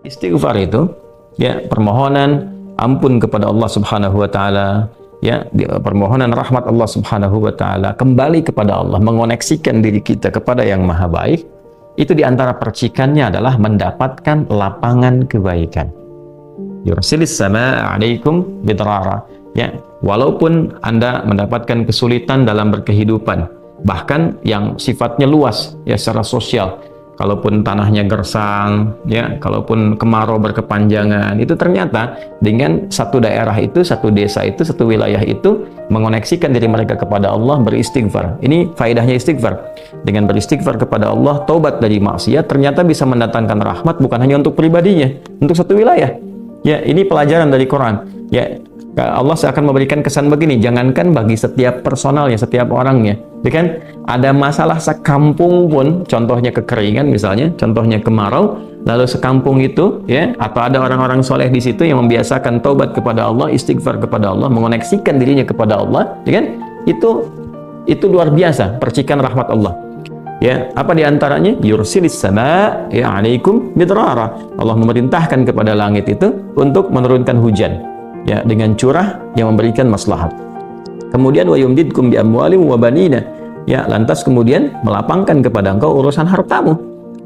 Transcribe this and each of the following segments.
Istighfar itu ya permohonan ampun kepada Allah Subhanahu wa taala, ya permohonan rahmat Allah Subhanahu wa taala, kembali kepada Allah, mengoneksikan diri kita kepada yang maha baik. Itu diantara percikannya adalah mendapatkan lapangan kebaikan. Yursilis samaa 'alaikum bidrara. Ya, walaupun Anda mendapatkan kesulitan dalam berkehidupan, bahkan yang sifatnya luas ya secara sosial, kalaupun tanahnya gersang, ya, kalaupun kemarau berkepanjangan, itu ternyata dengan satu daerah itu, satu desa itu, satu wilayah itu mengoneksikan diri mereka kepada Allah, beristighfar. Ini faedahnya istighfar. Dengan beristighfar kepada Allah, taubat dari maksiat, ternyata bisa mendatangkan rahmat bukan hanya untuk pribadinya, untuk satu wilayah. Ya, ini pelajaran dari Quran. Ya, Allah seakan memberikan kesan begini, jangankan bagi setiap personalnya, setiap orangnya, ya kan? Ada masalah sekampung pun, contohnya kekeringan misalnya, contohnya kemarau, lalu sekampung itu, ya, atau ada orang-orang soleh di situ yang membiasakan taubat kepada Allah, istighfar kepada Allah, mengoneksikan dirinya kepada Allah, ya kan? Itu luar biasa, percikan rahmat Allah. Ya, apa diantaranya? Yursilis sama ya 'alaikum bidrara. Allah memerintahkan kepada langit itu untuk menurunkan hujan. Ya, dengan curah yang memberikan maslahat. Kemudian wa yumdidkum bi amwalin wa banina. Ya, lantas kemudian melapangkan kepada engkau urusan hartamu.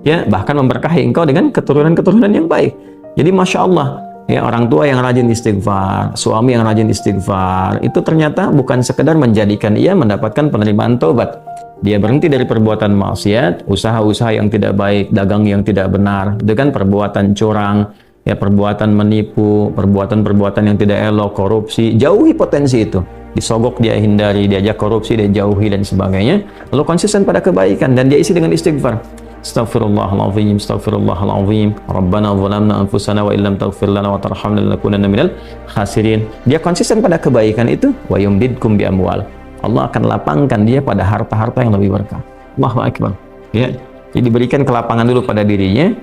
Ya, bahkan memberkahi engkau dengan keturunan-keturunan yang baik. Jadi Masya Allah, ya, orang tua yang rajin istighfar, suami yang rajin istighfar, itu ternyata bukan sekedar menjadikan ia mendapatkan penerimaan taubat. Dia berhenti dari perbuatan maksiat, usaha-usaha yang tidak baik, dagang yang tidak benar, dengan perbuatan curang, ya, perbuatan menipu, perbuatan-perbuatan yang tidak elok, korupsi, jauhi potensi itu. Disogok dia hindari, diajak korupsi dia jauhi dan sebagainya. Lalu konsisten pada kebaikan dan dia isi dengan istighfar. Astaghfirullahaladzim, astaghfirullahaladzim, Rabbana zalamna anfusana wa illam taghfir lana wa tarhamna lanakunanna minal khasirin. Dia konsisten pada kebaikan itu, wa yumdidkum bi amwal. Allah akan lapangkan dia pada harta-harta yang lebih berkah. Allahu Akbar. Ya, jadi diberikan kelapangan dulu pada dirinya,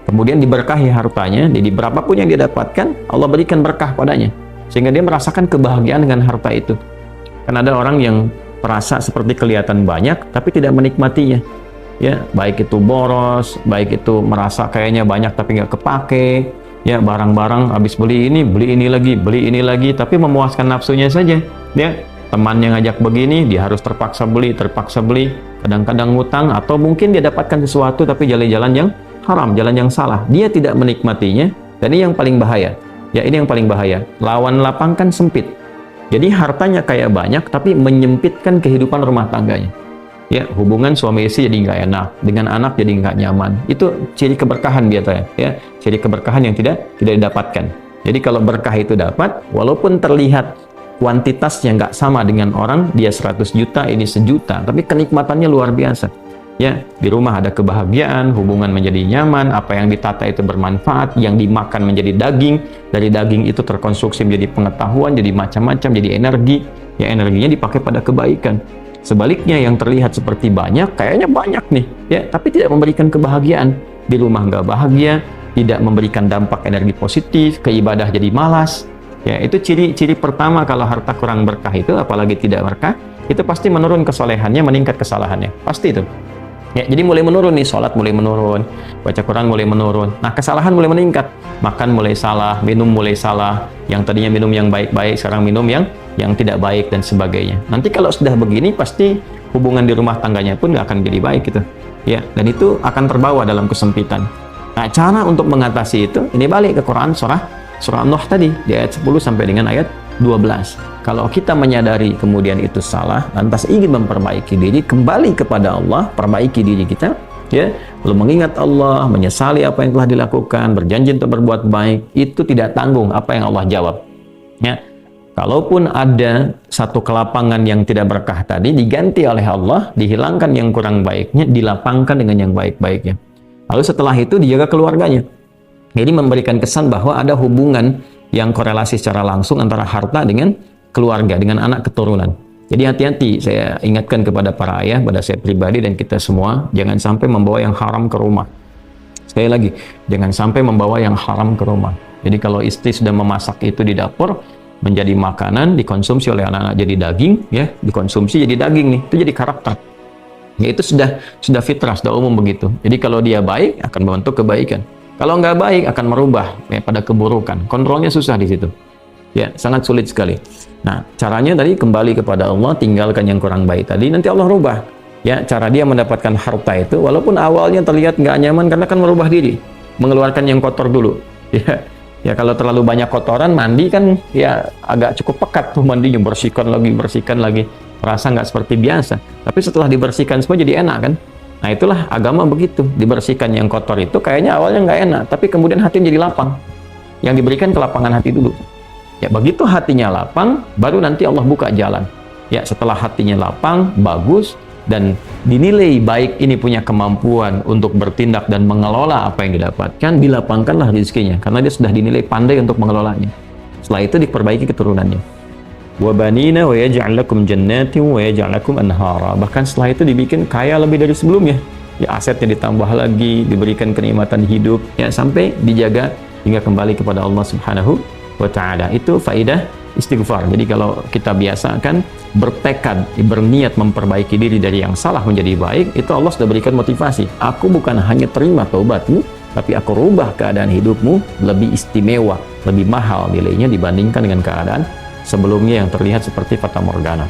kemudian diberkahi hartanya. Jadi berapapun yang dia dapatkan, Allah berikan berkah padanya, sehingga dia merasakan kebahagiaan dengan harta itu. Kan ada orang yang merasa seperti kelihatan banyak, tapi tidak menikmatinya. Ya, baik itu boros, baik itu merasa kayaknya banyak tapi nggak kepake. Ya, barang-barang habis beli ini lagi, tapi memuaskan nafsunya saja. Ya, temannya ngajak begini, dia harus terpaksa beli. Kadang-kadang ngutang, atau mungkin dia dapatkan sesuatu tapi jalan-jalan yang haram, jalan yang salah. Dia tidak menikmatinya, dan ini yang paling bahaya. Ya, ini yang paling bahaya. Lawan lapang kan sempit. Jadi hartanya kayak banyak, tapi menyempitkan kehidupan rumah tangganya. Ya, hubungan suami istri jadi nggak enak, dengan anak jadi nggak nyaman. Itu ciri keberkahan biasanya. Ya, ciri keberkahan yang tidak didapatkan. Jadi kalau berkah itu dapat, walaupun terlihat kuantitasnya nggak sama dengan orang, dia 100 juta, ini 1 juta, tapi kenikmatannya luar biasa. Ya, di rumah ada kebahagiaan, hubungan menjadi nyaman, apa yang ditata itu bermanfaat, yang dimakan menjadi daging, dari daging itu terkonstruksi menjadi pengetahuan, jadi macam-macam, jadi energi, ya energinya dipakai pada kebaikan. Sebaliknya yang terlihat seperti banyak, kayaknya banyak nih, ya, tapi tidak memberikan kebahagiaan. Di rumah nggak bahagia, tidak memberikan dampak energi positif, ke ibadah jadi malas. Ya, itu ciri-ciri pertama kalau harta kurang berkah itu, apalagi tidak berkah, itu pasti menurun kesolehannya, meningkat kesalahannya. Pasti itu. Ya, jadi mulai menurun nih, sholat mulai menurun, baca Quran mulai menurun. Nah, kesalahan mulai meningkat. Makan mulai salah, minum mulai salah. Yang tadinya minum yang baik-baik, sekarang minum yang tidak baik dan sebagainya. Nanti kalau sudah begini, pasti hubungan di rumah tangganya pun nggak akan jadi baik gitu. Ya, dan itu akan terbawa dalam kesempitan. Nah, cara untuk mengatasi itu, ini balik ke Quran surah Nuh tadi, di ayat 10 sampai dengan ayat 12. Kalau kita menyadari kemudian itu salah, lantas ingin memperbaiki diri, kembali kepada Allah, perbaiki diri kita, ya, lalu mengingat Allah, menyesali apa yang telah dilakukan, berjanji untuk berbuat baik, itu tidak tanggung apa yang Allah jawab. Ya, kalaupun ada satu kelapangan yang tidak berkah tadi, diganti oleh Allah, dihilangkan yang kurang baiknya, dilapangkan dengan yang baik-baiknya. Lalu setelah itu dijaga keluarganya. Jadi memberikan kesan bahwa ada hubungan yang korelasi secara langsung antara harta dengan keluarga, dengan anak keturunan. Jadi hati-hati, saya ingatkan kepada para ayah, pada saya pribadi dan kita semua, jangan sampai membawa yang haram ke rumah. Sekali lagi, jangan sampai membawa yang haram ke rumah. Jadi kalau istri sudah memasak itu di dapur, menjadi makanan, dikonsumsi oleh anak-anak jadi daging, ya, dikonsumsi jadi daging nih, itu jadi karakter. Ya, itu sudah fitrah, sudah umum begitu. Jadi kalau dia baik, akan membentuk kebaikan. Kalau nggak baik akan merubah ya, pada keburukan. Kontrolnya susah di situ. Ya, sangat sulit sekali. Nah, caranya tadi kembali kepada Allah, tinggalkan yang kurang baik tadi, nanti Allah rubah. Ya, cara dia mendapatkan harta itu, walaupun awalnya terlihat nggak nyaman karena kan merubah diri, mengeluarkan yang kotor dulu. Ya, ya kalau terlalu banyak kotoran, mandi kan ya agak cukup pekat tuh mandinya, bersihkan lagi, rasa nggak seperti biasa. Tapi setelah dibersihkan semua jadi enak kan? Nah itulah agama begitu, dibersihkan yang kotor itu kayaknya awalnya nggak enak, tapi kemudian hati jadi lapang. Yang diberikan kelapangan hati dulu. Ya begitu hatinya lapang, baru nanti Allah buka jalan. Ya setelah hatinya lapang, bagus, dan dinilai baik ini punya kemampuan untuk bertindak dan mengelola apa yang didapatkan, dilapangkanlah rezekinya, karena dia sudah dinilai pandai untuk mengelolanya. Setelah itu diperbaiki keturunannya. Wa banina wa yaj'al lakum jannatin wa yaj'al lakum anhara. Bahkan setelah itu dibikin kaya lebih dari sebelumnya. Ya asetnya ditambah lagi, diberikan kenikmatan hidup, ya sampai dijaga hingga kembali kepada Allah Subhanahu wa taala. Itu faidah istighfar. Jadi kalau kita biasakan bertekad, berniat memperbaiki diri dari yang salah menjadi baik, itu Allah sudah berikan motivasi. Aku bukan hanya terima taubatmu, tapi aku rubah keadaan hidupmu lebih istimewa, lebih mahal nilainya dibandingkan dengan keadaan sebelumnya yang terlihat seperti fata morgana.